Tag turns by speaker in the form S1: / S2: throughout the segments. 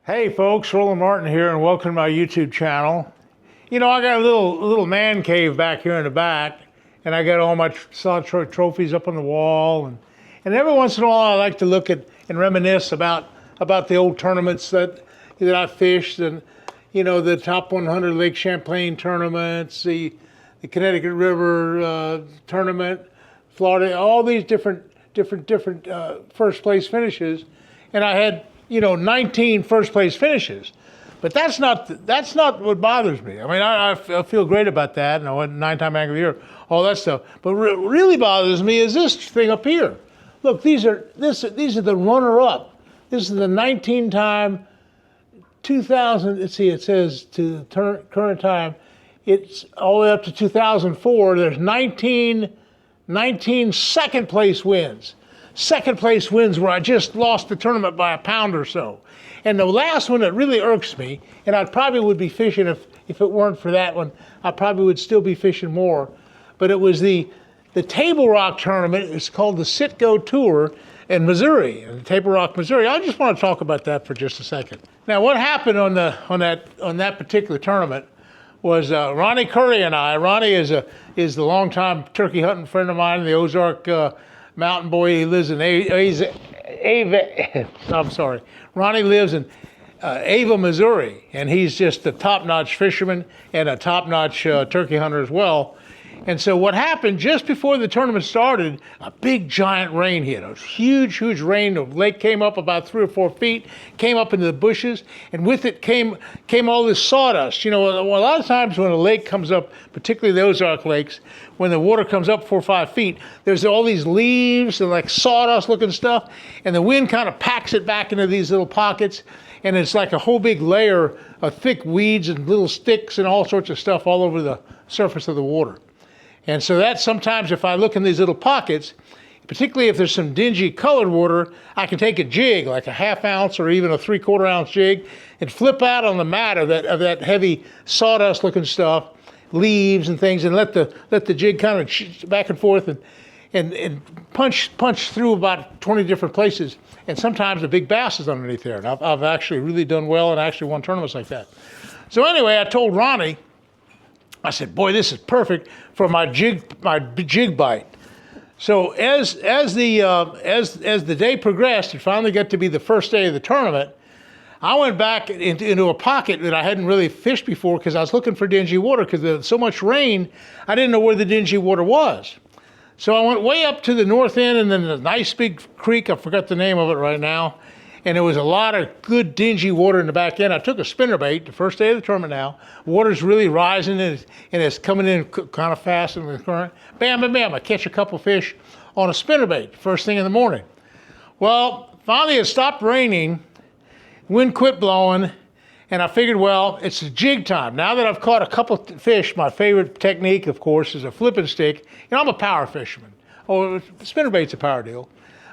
S1: Hey folks, Roland Martin here, and welcome to my YouTube channel. You know, I got a little man cave back here in the back, and I got all my solid trophies up on the wall, and every once in a while I like to look at and reminisce about the old tournaments that I fished, and you know, the top 100 Lake Champlain tournaments, the Connecticut River tournament, Florida, all these different first place finishes, and I had 19 first place finishes, but that's not what bothers me. I mean, I feel great about that, and I went 9-time Angler of the Year, all that stuff. But what really bothers me is this thing up here. Look, these are the runner-up. This is the 19-time 2000. Let's see, it says to the current time, it's all the way up to 2004. There's 19 second place wins. Second place wins where I just lost the tournament by a pound or so. And the last one that really irks me, and I probably would be fishing if it weren't for that one, I probably would still be fishing more. But it was the Table Rock tournament. It's called the Citco Tour in Missouri, in Table Rock, Missouri. I just want to talk about that for just a second. Now, what happened on that particular tournament was Ronnie Curry and I. Ronnie is the longtime turkey hunting friend of mine in the Ozark mountain boy. He lives in I'm sorry. Ronnie lives in Ava, Missouri, and he's just a top-notch fisherman and a top-notch turkey hunter as well. And so what happened just before the tournament started, a big giant rain hit. A huge rain. The lake came up about 3 or 4 feet, came up into the bushes, and with it came all this sawdust. You know, a lot of times when a lake comes up, particularly the Ozark lakes, when the water comes up 4 or 5 feet, there's all these leaves and like sawdust looking stuff, and the wind kind of packs it back into these little pockets, and it's like a whole big layer of thick weeds and little sticks and all sorts of stuff all over the surface of the water. And so that sometimes if I look in these little pockets, particularly if there's some dingy colored water, I can take a jig, like a 1/2 ounce or even a 3/4 ounce jig, and flip out on the mat of that heavy sawdust looking stuff, leaves and things, and let the jig kind of back and forth and punch through about 20 different places. And sometimes a big bass is underneath there. And I've actually really done well and actually won tournaments like that. So anyway, I told Ronnie, I said, boy, this is perfect for my jig bite. So as the day progressed, it finally got to be the first day of the tournament. I went back into a pocket that I hadn't really fished before because I was looking for dingy water because there was so much rain, I didn't know where the dingy water was. So I went way up to the north end, and then a nice big creek, I forgot the name of it right now, and there was a lot of good dingy water in the back end. I took a spinnerbait the first day of the tournament now. Water's really rising, and it's coming in kind of fast in the current. Bam, bam, bam, I catch a couple fish on a spinnerbait first thing in the morning. Well, finally it stopped raining, wind quit blowing, and I figured, well, it's jig time. Now that I've caught a couple fish, my favorite technique, of course, is a flipping stick. You know, I'm a power fisherman. Oh, spinnerbait's a power deal.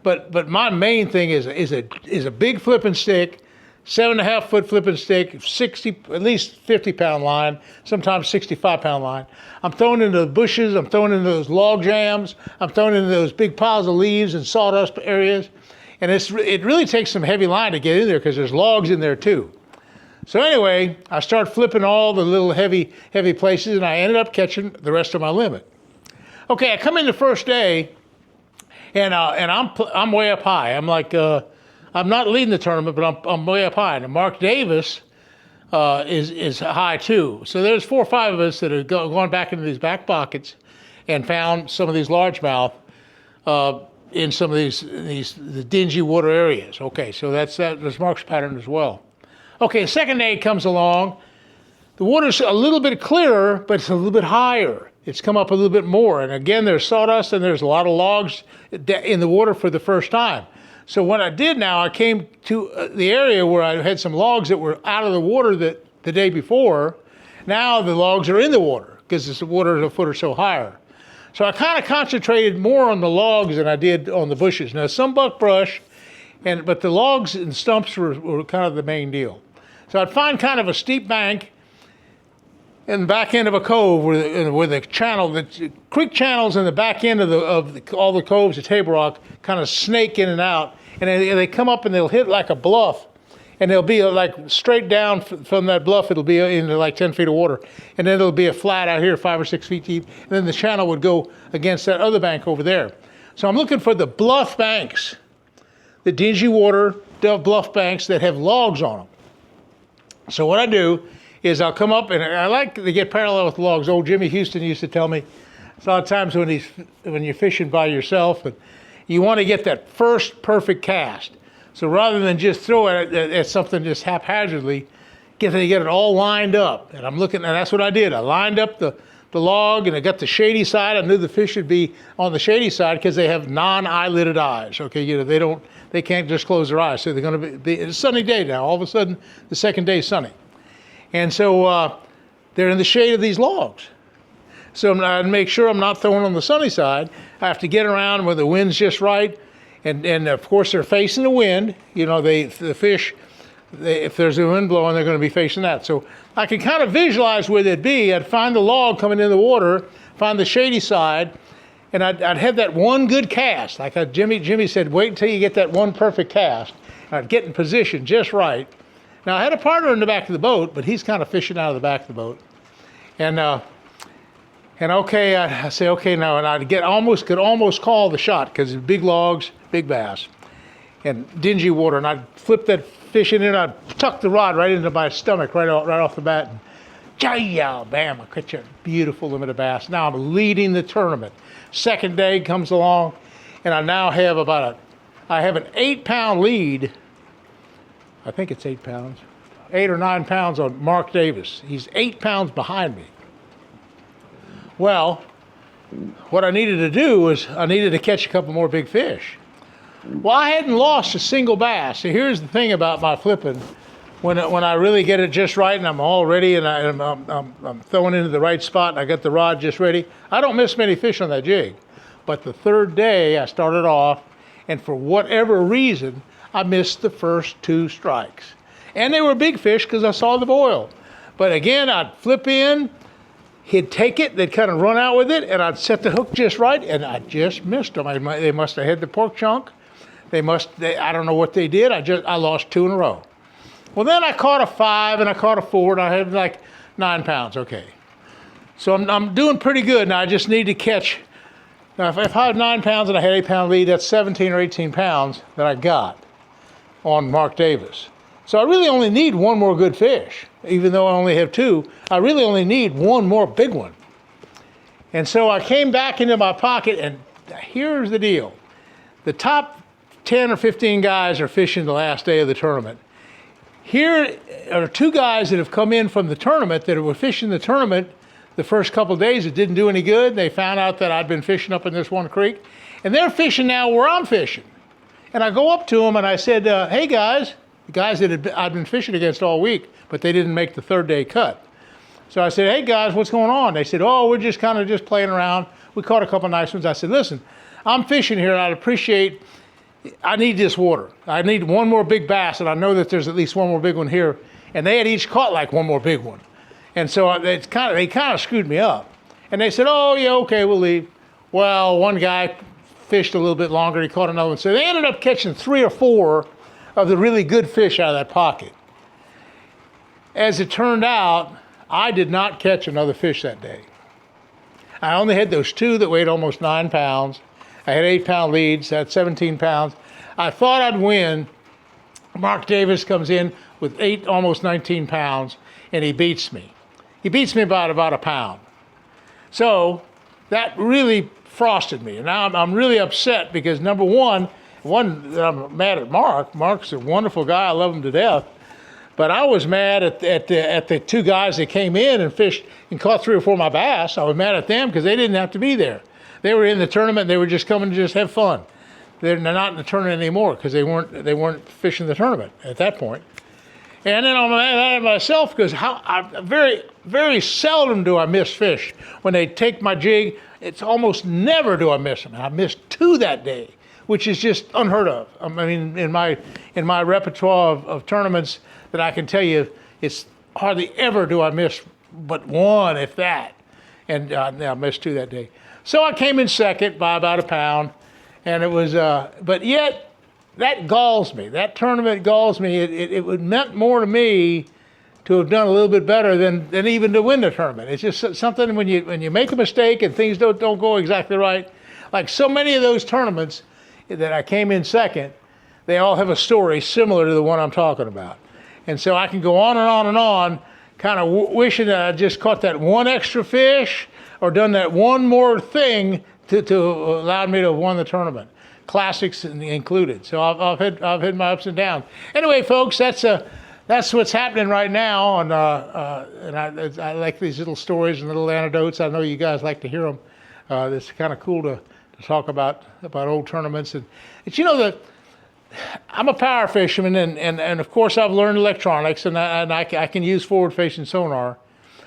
S1: But my main thing is a big flipping stick, 7.5-foot flipping stick, at least 50-pound line, sometimes 65-pound line. I'm throwing into the bushes, I'm throwing into those log jams, I'm throwing into those big piles of leaves and sawdust areas, and it really takes some heavy line to get in there because there's logs in there too. So anyway, I start flipping all the little heavy places, and I ended up catching the rest of my limit. Okay, I come in the first day. And I'm way up high. I'm like, I'm not leading the tournament, but I'm way up high. And Mark Davis is high too. So there's 4 or 5 of us that have gone back into these back pockets and found some of these largemouth in some of the dingy water areas. Okay, so there's Mark's pattern as well. Okay, the second day comes along. The water's a little bit clearer, but it's a little bit higher. It's come up a little bit more. And again, there's sawdust and there's a lot of logs in the water for the first time. So what I did now, I came to the area where I had some logs that were out of the water the day before. Now the logs are in the water because the water is a foot or so higher. So I kind of concentrated more on the logs than I did on the bushes. Now some buckbrush, but the logs and stumps were kind of the main deal. So I'd find kind of a steep bank in the back end of a cove where the channel, the creek channels in the back end of all the coves at Table Rock kind of snake in and out, and they come up and they'll hit like a bluff, and it'll be like straight down from that bluff. It'll be into like 10 feet of water, and then it'll be a flat out here, 5 or 6 feet deep, and then the channel would go against that other bank over there. So I'm looking for the bluff banks, the dingy water bluff banks that have logs on them. So what I do is I'll come up, and I like to get parallel with logs. Old Jimmy Houston used to tell me, a lot of times when you're fishing by yourself, and you want to get that first perfect cast. So rather than just throw it at something just haphazardly, get it all lined up. And I'm looking, and that's what I did. I lined up the log, and I got the shady side. I knew the fish would be on the shady side because they have non-eyelided eyes. Okay, they can't just close their eyes. So they're going to be. It's a sunny day now. All of a sudden, the second day is sunny, and so they're in the shade of these logs. So I make sure I'm not throwing on the sunny side. I have to get around where the wind's just right, and of course they're facing the wind. The fish, if there's a wind blowing, they're going to be facing that. So I can kind of visualize where they'd be. I'd find the log coming in the water, find the shady side, and I'd have that one good cast. Like Jimmy said, wait until you get that one perfect cast. And I'd get in position just right. Now I had a partner in the back of the boat, but he's kind of fishing out of the back of the boat, and okay, I say, okay now, and I could almost call the shot because it's big logs, big bass, and dingy water, and I'd flip that fish in and I'd tuck the rod right into my stomach right off the bat, and jaya, bam, I catch a beautiful limited bass. Now I'm leading the tournament. Second day comes along, and I now have I have an 8-pound lead. I think it's 8 pounds, 8 or 9 pounds on Mark Davis. He's 8 pounds behind me. Well, what I needed to do was I needed to catch a couple more big fish. Well, I hadn't lost a single bass. So here's the thing about my flipping. When I really get it just right and I'm all ready and I'm throwing into the right spot and I got the rod just ready, I don't miss many fish on that jig. But the third day I started off, and for whatever reason, I missed the first 2 strikes. And they were big fish because I saw the boil. But again, I'd flip in, he'd take it, they'd kind of run out with it, and I'd set the hook just right, and I just missed them. They must have had the pork chunk. I don't know what they did. I lost 2 in a row. Well, then I caught a 5 and I caught a 4, and I had like 9 pounds. Okay. So I'm doing pretty good. Now I just need to catch. Now if I had 9 pounds and I had 8-pound lead, that's 17 or 18 pounds that I got on Mark Davis. So I really only need one more good fish. Even though I only have 2, I really only need one more big one. And so I came back into my pocket, and here's the deal. The top 10 or 15 guys are fishing the last day of the tournament. Here are 2 guys that have come in from the tournament that were fishing the tournament the first couple of days. It didn't do any good. They found out that I'd been fishing up in this one creek, and they're fishing now where I'm fishing. And I go up to them and I said, hey guys, the guys that I'd been fishing against all week, but they didn't make the third day cut. So I said, hey guys, what's going on? They said, oh, we're just kind of just playing around. We caught a couple nice ones. I said, listen, I'm fishing here, and I need this water. I need one more big bass, and I know that there's at least one more big one here. And they had each caught like one more big one. And so they kind of screwed me up. And they said, oh yeah, okay, we'll leave. Well, one guy fished a little bit longer. He caught another one. So they ended up catching 3 or 4 of the really good fish out of that pocket. As it turned out, I did not catch another fish that day. I only had those 2 that weighed almost 9 pounds. I had 8-pound leads, I had 17 pounds. I thought I'd win. Mark Davis comes in with 8, almost 19 pounds, and he beats me. He beats me by about a pound. So that really frosted me. And now I'm really upset because, number one, I'm mad at Mark. Mark's a wonderful guy. I love him to death. But I was mad at the 2 guys that came in and fished and caught 3 or 4 of my bass. I was mad at them because they didn't have to be there. They were in the tournament. They were just coming to just have fun. They're not in the tournament anymore because they weren't fishing the tournament at that point. And then I'm mad at myself because very, very seldom do I miss fish. When they take my jig, it's almost never do I miss them. And I missed 2 that day, which is just unheard of. I mean, in my repertoire of tournaments that I can tell you, it's hardly ever do I miss but 1, if that. And I missed 2 that day. So I came in second by about a pound, and it was, but yet that galls me. That tournament galls me. It meant more to me to have done a little bit better than even to win the tournament. It's just something when you make a mistake and things don't go exactly right. Like so many of those tournaments that I came in second, they all have a story similar to the one I'm talking about. And so I can go on and on and on, kind of wishing that I just caught that one extra fish or done that one more thing to allow me to have won the tournament. Classics included. So I've had my ups and downs. Anyway, folks, that's what's happening right now, and I like these little stories and little anecdotes. I know you guys like to hear them. It's kind of cool to talk about old tournaments, and you know that I'm a power fisherman, and of course I've learned electronics, and I can use forward facing sonar,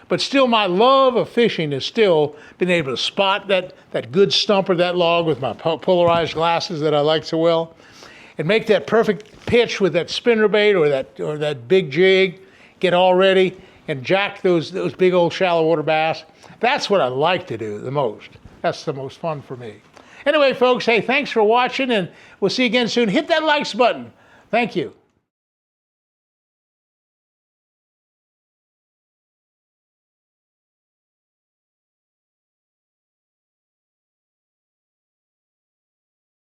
S1: but still my love of fishing is still being able to spot that good stump or that log with my polarized glasses that I like so well, and make that perfect pitch with that spinnerbait or that big jig, get all ready and jack those big old shallow water bass. That's what I like to do the most. That's the most fun for me. Anyway, folks, hey, thanks for watching, and we'll see you again soon. Hit that likes button. Thank you.